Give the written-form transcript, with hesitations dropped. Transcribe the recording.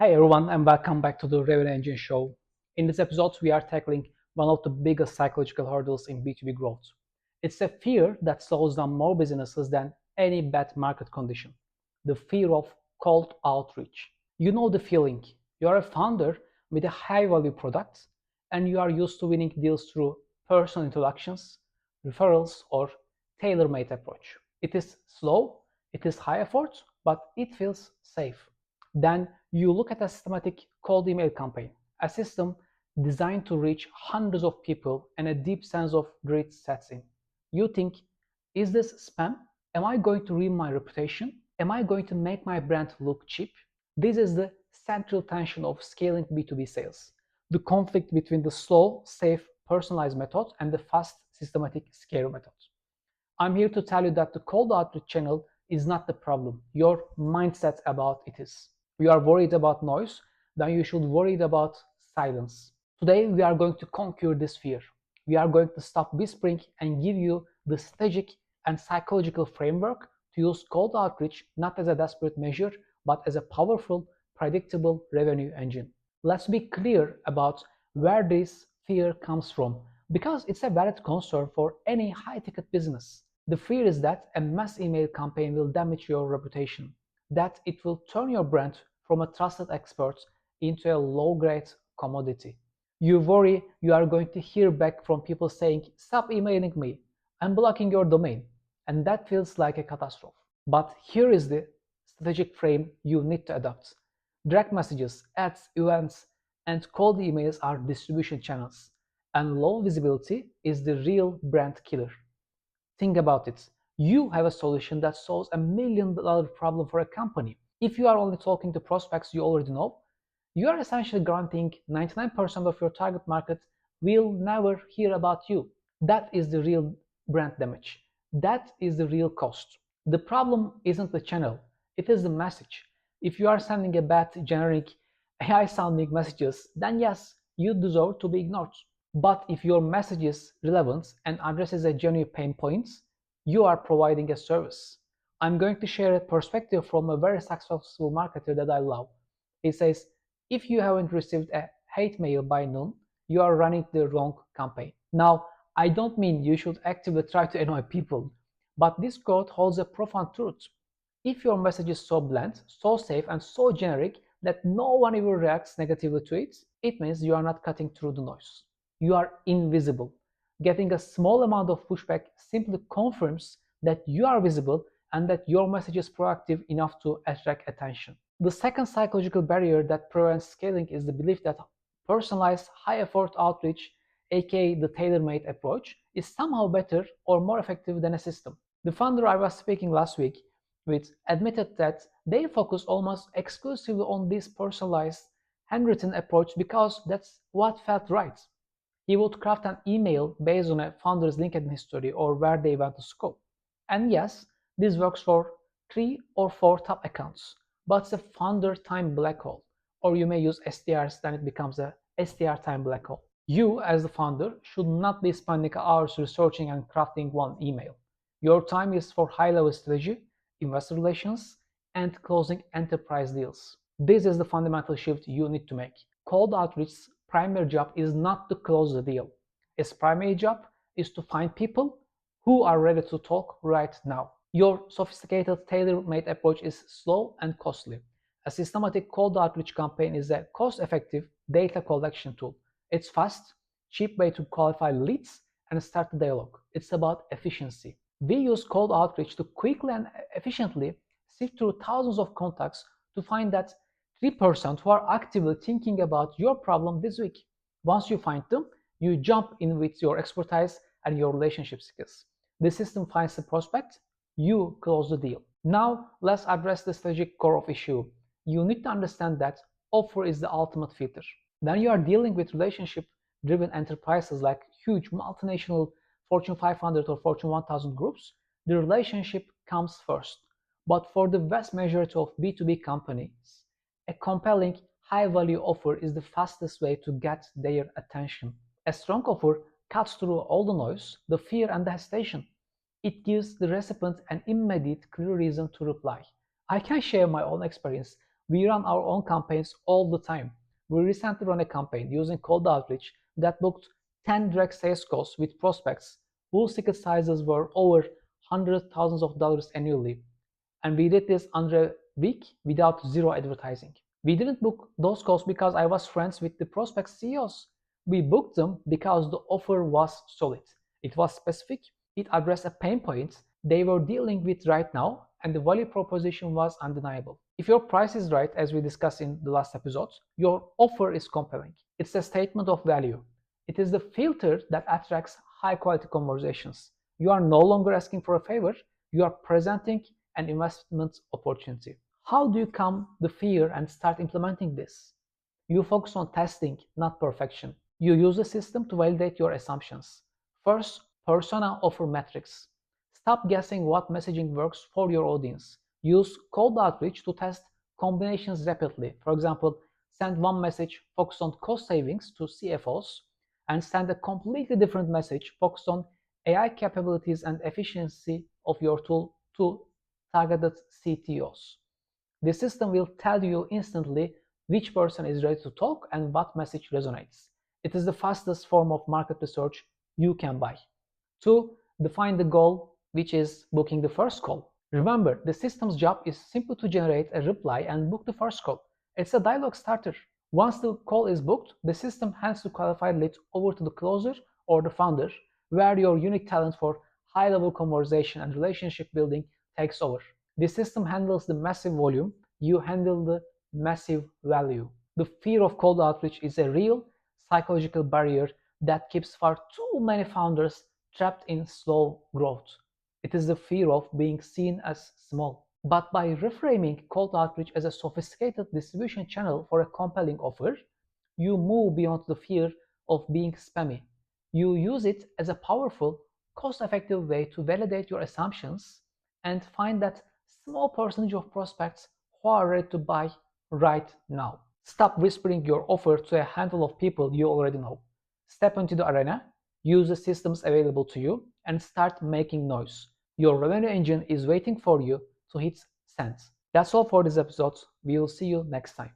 Hey everyone, and welcome back to the Revenue Engine Show. In this episode, we are tackling one of the biggest psychological hurdles in B2B growth. It's a fear that slows down more businesses than any bad market condition. The fear of cold outreach. You know the feeling. You are a founder with a high value product and you are used to winning deals through personal introductions, referrals, or tailor-made approach. It is slow, it is high effort, but it feels safe. Then you look at a systematic cold email campaign, a system designed to reach hundreds of people, and a deep sense of dread sets in. You think, is this spam? Am I going to ruin my reputation? Am I going to make my brand look cheap? This is the central tension of scaling B2B sales. The conflict between the slow, safe, personalized method and the fast, systematic, scale method. I'm here to tell you that the cold outreach channel is not the problem. Your mindset about it is. You are worried about noise, then you should worry about silence. Today we are going to conquer this fear. We are going to stop whispering and give you the strategic and psychological framework to use cold outreach not as a desperate measure, but as a powerful, predictable revenue engine. Let's be clear about where this fear comes from, because it's a valid concern for any high-ticket business. The fear is that a mass email campaign will damage your reputation, that it will turn your brand from a trusted expert into a low-grade commodity. You worry you are going to hear back from people saying, "Stop emailing me, I'm blocking your domain," and that feels like a catastrophe. But here is the strategic frame you need to adopt. Direct messages, ads, events, and cold emails are distribution channels, and low visibility is the real brand killer. Think about it. You have a solution that solves $1 million problem for a company. If you are only talking to prospects you already know, you are essentially guaranteeing 99% of your target market will never hear about you. That is the real brand damage. That is the real cost. The problem isn't the channel, it is the message. If you are sending a bad, generic, AI sounding messages, then yes, you deserve to be ignored. But if your message is relevant and addresses a genuine pain point, you are providing a service. I'm going to share a perspective from a very successful marketer that I love. He says, if you haven't received a hate mail by noon, you are running the wrong campaign. Now, I don't mean you should actively try to annoy people, but this quote holds a profound truth. If your message is so bland, so safe, and so generic that no one even reacts negatively to it, it means you are not cutting through the noise. You are invisible. Getting a small amount of pushback simply confirms that you are visible and that your message is proactive enough to attract attention. The second psychological barrier that prevents scaling is the belief that personalized, high effort outreach, aka the tailor made approach, is somehow better or more effective than a system. The founder I was speaking last week with admitted that they focus almost exclusively on this personalized, handwritten approach because that's what felt right. He would craft an email based on a founder's LinkedIn history or where they went to school. And yes, this works for 3 or 4 top accounts, but it's a founder time black hole. Or you may use SDRs, then it becomes a SDR time black hole. You, as the founder, should not be spending hours researching and crafting one email. Your time is for high level strategy, investor relations, and closing enterprise deals. This is the fundamental shift you need to make. Cold outreach's primary job is not to close the deal. Its primary job is to find people who are ready to talk right now. Your sophisticated tailor-made approach is slow and costly. A systematic cold outreach campaign is a cost-effective data collection tool. It's fast, cheap way to qualify leads and start the dialogue. It's about efficiency. We use cold outreach to quickly and efficiently sift through thousands of contacts to find that 3% who are actively thinking about your problem this week. Once you find them, you jump in with your expertise and your relationship skills. The system finds the prospect, you close the deal. Now, let's address the strategic core of issue. You need to understand that offer is the ultimate filter. When you are dealing with relationship-driven enterprises like huge multinational Fortune 500 or Fortune 1000 groups, the relationship comes first. But for the vast majority of B2B companies, a compelling, high-value offer is the fastest way to get their attention. A strong offer cuts through all the noise, the fear, and the hesitation. It gives the recipient an immediate, clear reason to reply. I can share my own experience. We run our own campaigns all the time. We recently ran a campaign using cold outreach that booked 10 direct sales calls with prospects whose ticket sizes were over hundreds of thousands of dollars annually. And we did this under a week without zero advertising. We didn't book those calls because I was friends with the prospect CEOs. We booked them because the offer was solid. It was specific, it addressed a pain point they were dealing with right now, and the value proposition was undeniable. If your price is right, as we discussed in the last episode, your offer is compelling. It's a statement of value. It is the filter that attracts high quality conversations. You are no longer asking for a favor, you are presenting an investment opportunity. How do you calm the fear and start implementing this? You focus on testing, not perfection. You use the system to validate your assumptions. First, persona offer metrics. Stop guessing what messaging works for your audience. Use cold outreach to test combinations rapidly. For example, send one message focused on cost savings to CFOs and send a completely different message focused on AI capabilities and efficiency of your tool to targeted CTOs. The system will tell you instantly which person is ready to talk and what message resonates. It is the fastest form of market research you can buy. 2. Define the goal, which is booking the first call. Remember, the system's job is simply to generate a reply and book the first call. It's a dialogue starter. Once the call is booked, the system hands the qualified lead over to the closer or the founder, where your unique talent for high-level conversation and relationship building takes over. The system handles the massive volume, you handle the massive value. The fear of cold outreach is a real psychological barrier that keeps far too many founders trapped in slow growth. It is the fear of being seen as small. But by reframing cold outreach as a sophisticated distribution channel for a compelling offer, you move beyond the fear of being spammy. You use it as a powerful, cost-effective way to validate your assumptions and find that small percentage of prospects who are ready to buy right now. Stop whispering your offer to a handful of people you already know. Step into the arena, use the systems available to you, and start making noise. Your revenue engine is waiting for you to hit send. That's all for this episode. We will see you next time.